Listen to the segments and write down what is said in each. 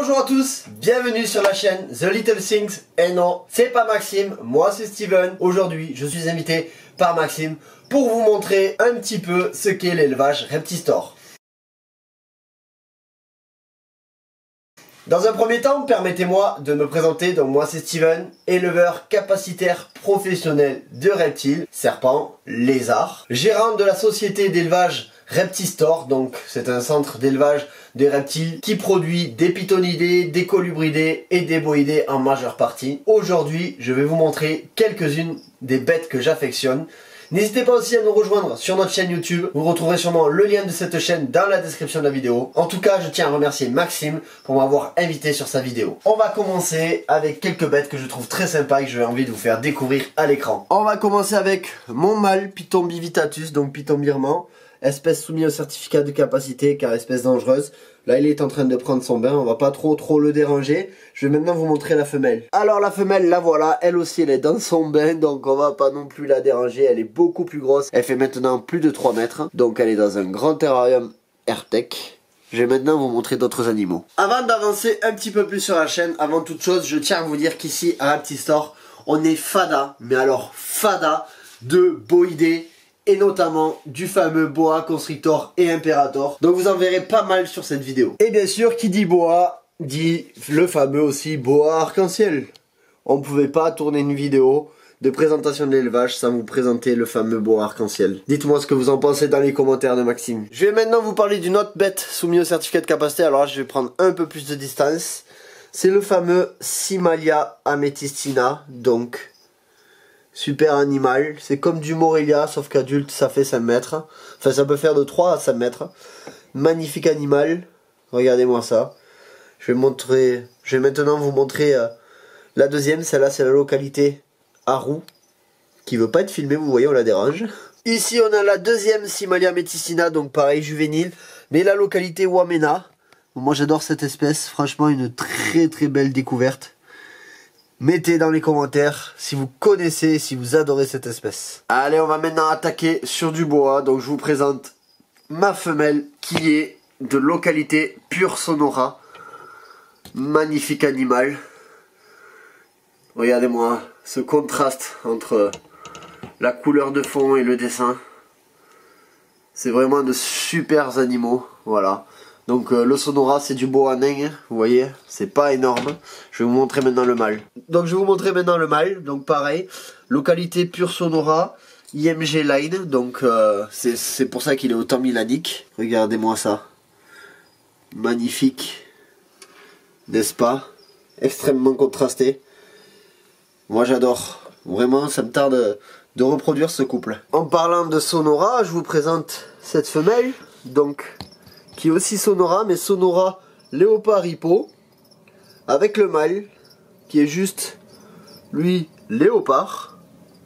Bonjour à tous, bienvenue sur la chaîne The Little Things. Et non, c'est pas Maxime, moi c'est Steven. Aujourd'hui, je suis invité par Maxime pour vous montrer un petit peu ce qu'est l'élevage Reptistore. Dans un premier temps, permettez-moi de me présenter. Donc moi c'est Steven, éleveur capacitaire professionnel de reptiles, serpents, lézards, gérant de la société d'élevage Reptistore. Donc c'est un centre d'élevage de reptiles qui produit des pythonidés, des colubridés et des boïdés en majeure partie. Aujourd'hui, je vais vous montrer quelques-unes des bêtes que j'affectionne. N'hésitez pas aussi à nous rejoindre sur notre chaîne YouTube. Vous retrouverez sûrement le lien de cette chaîne dans la description de la vidéo. En tout cas, je tiens à remercier Maxime pour m'avoir invité sur sa vidéo. On va commencer avec quelques bêtes que je trouve très sympas et que j'ai envie de vous faire découvrir à l'écran. On va commencer avec mon mâle Python bivitatus, donc Python birman. Espèce soumise au certificat de capacité car espèce dangereuse. Là il est en train de prendre son bain, on va pas trop le déranger. Je vais maintenant vous montrer la femelle. Alors la femelle, la voilà, elle aussi elle est dans son bain, donc on va pas non plus la déranger. Elle est beaucoup plus grosse, elle fait maintenant plus de 3 mètres. Donc elle est dans un grand terrarium AirTech. Je vais maintenant vous montrer d'autres animaux. Avant d'avancer un petit peu plus sur la chaîne, avant toute chose, je tiens à vous dire qu'ici à Reptistore, on est fada, mais alors fada de boïdés, et notamment du fameux boa constrictor et imperator. Donc vous en verrez pas mal sur cette vidéo. Et bien sûr, qui dit boa dit le fameux aussi boa arc-en-ciel. On ne pouvait pas tourner une vidéo de présentation de l'élevage sans vous présenter le fameux boa arc-en-ciel. Dites-moi ce que vous en pensez dans les commentaires de Maxime. Je vais maintenant vous parler d'une autre bête soumise au certificat de capacité. Alors là, je vais prendre un peu plus de distance. C'est le fameux Simalia amethystina, donc super animal, c'est comme du Morelia, sauf qu'adulte ça fait 5 mètres. Enfin ça peut faire de 3 à 5 mètres. Magnifique animal, regardez-moi ça. Je vais maintenant vous montrer la deuxième, celle-là c'est la localité Arou, qui veut pas être filmée, vous voyez on la dérange. Ici on a la deuxième Simalia amethystina, donc pareil juvénile, mais la localité Wamena. Moi j'adore cette espèce, franchement une très belle découverte. Mettez dans les commentaires si vous connaissez, si vous adorez cette espèce. Allez, on va maintenant attaquer sur du boa. Donc je vous présente ma femelle qui est de localité Pure Sonora. Magnifique animal. Regardez-moi ce contraste entre la couleur de fond et le dessin. C'est vraiment de super animaux. Voilà. Donc le Sonora c'est du boa nain, vous voyez, c'est pas énorme. Je vais vous montrer maintenant le mâle. Donc je vais vous montrer maintenant le mâle, donc pareil, localité Pure Sonora, IMG Line, donc c'est pour ça qu'il est autant milanique. Regardez-moi ça. Magnifique, n'est-ce pas? Extrêmement contrasté. Moi j'adore, vraiment ça me tarde de reproduire ce couple. En parlant de Sonora, je vous présente cette femelle, donc qui est aussi Sonora, mais Sonora léopard hippo, avec le mâle, qui est juste, lui, léopard.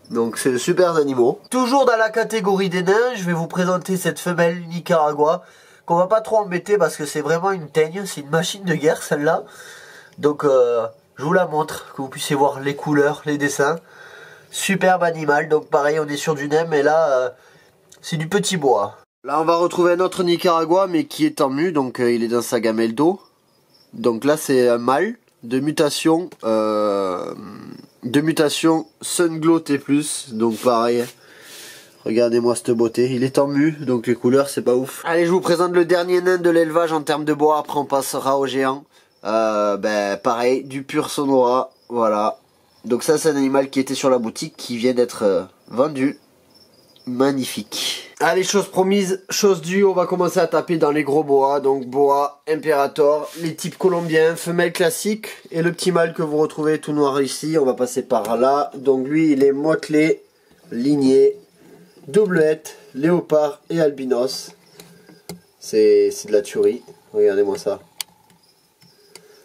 Donc c'est de super animaux. Toujours dans la catégorie des nains, je vais vous présenter cette femelle Nicaragua, qu'on va pas trop embêter parce que c'est vraiment une teigne, c'est une machine de guerre celle-là. Donc je vous la montre, que vous puissiez voir les couleurs, les dessins. Superbe animal, donc pareil on est sur du nain, mais là c'est du petit bois. Là on va retrouver un autre Nicaragua mais qui est en mu, donc il est dans sa gamelle d'eau. Donc là c'est un mâle de mutation Sunglow T+, donc pareil. Regardez-moi cette beauté, il est en mu, donc les couleurs c'est pas ouf. Allez, je vous présente le dernier nain de l'élevage en termes de bois, après on passera au géant. Pareil, du Pure Sonora, voilà. Donc ça c'est un animal qui était sur la boutique, qui vient d'être vendu. Magnifique. Allez, chose promise, chose due, on va commencer à taper dans les gros boas. Donc boa, imperator, les types colombiens, femelle classique et le petit mâle que vous retrouvez tout noir ici. On va passer par là. Donc lui il est motelé, ligné, doublette, léopard et albinos. C'est de la tuerie. Regardez-moi ça.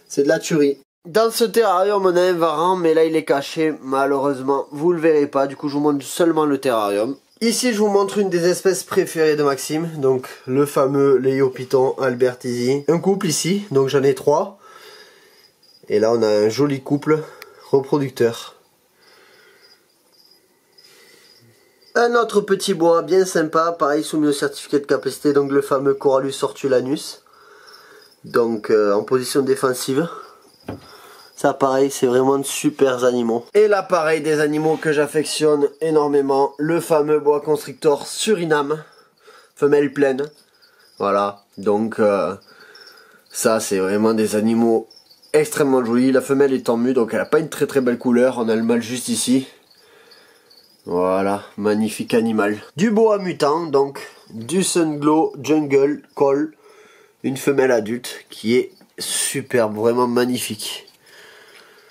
C'est de la tuerie. Dans ce terrarium on a un varan, mais là il est caché, malheureusement vous le verrez pas, du coup je vous montre seulement le terrarium. Ici je vous montre une des espèces préférées de Maxime, donc le fameux Léopython albertisi. Un couple ici, donc j'en ai 3. Et là on a un joli couple reproducteur. Un autre petit bois bien sympa, pareil soumis au certificat de capacité, donc le fameux Corallus ortulanus. donc en position défensive. Ça pareil, c'est vraiment de super animaux. Et là pareil, des animaux que j'affectionne énormément, le fameux boa constrictor Suriname, femelle pleine. Voilà, donc ça c'est vraiment des animaux extrêmement jolis. La femelle est en mue, donc elle n'a pas une très très belle couleur, on a le mâle juste ici. Voilà, magnifique animal. Du boa mutant, donc du Sunglow Jungle Call, une femelle adulte qui est superbe, vraiment magnifique.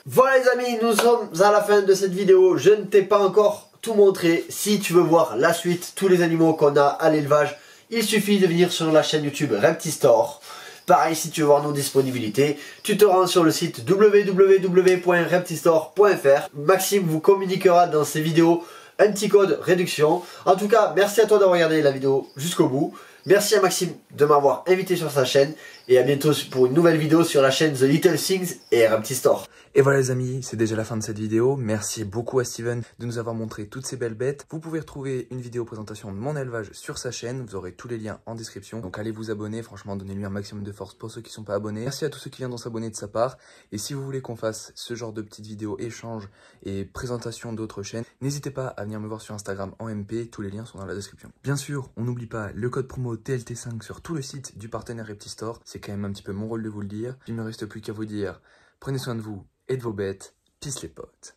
Voilà les amis, nous sommes à la fin de cette vidéo. Je ne t'ai pas encore tout montré. Si tu veux voir la suite, tous les animaux qu'on a à l'élevage, il suffit de venir sur la chaîne YouTube Reptistore. Pareil, si tu veux voir nos disponibilités, tu te rends sur le site www.reptistore.fr. Maxime vous communiquera dans ces vidéos un petit code réduction. En tout cas, merci à toi d'avoir regardé la vidéo jusqu'au bout. Merci à Maxime de m'avoir invité sur sa chaîne. Et à bientôt pour une nouvelle vidéo sur la chaîne The Little Things et Reptistore. Et voilà les amis, c'est déjà la fin de cette vidéo. Merci beaucoup à Steven de nous avoir montré toutes ces belles bêtes. Vous pouvez retrouver une vidéo présentation de mon élevage sur sa chaîne. Vous aurez tous les liens en description. Donc allez vous abonner. Franchement, donnez-lui un maximum de force pour ceux qui ne sont pas abonnés. Merci à tous ceux qui viennent de s'abonner de sa part. Et si vous voulez qu'on fasse ce genre de petites vidéos échanges et présentation d'autres chaînes, n'hésitez pas à venir me voir sur Instagram en MP. Tous les liens sont dans la description. Bien sûr, on n'oublie pas le code promo TLT5 sur tout le site du partenaire Reptistore. C'est quand même un petit peu mon rôle de vous le dire. Il ne me reste plus qu'à vous dire, prenez soin de vous et de vos bêtes. Peace les potes.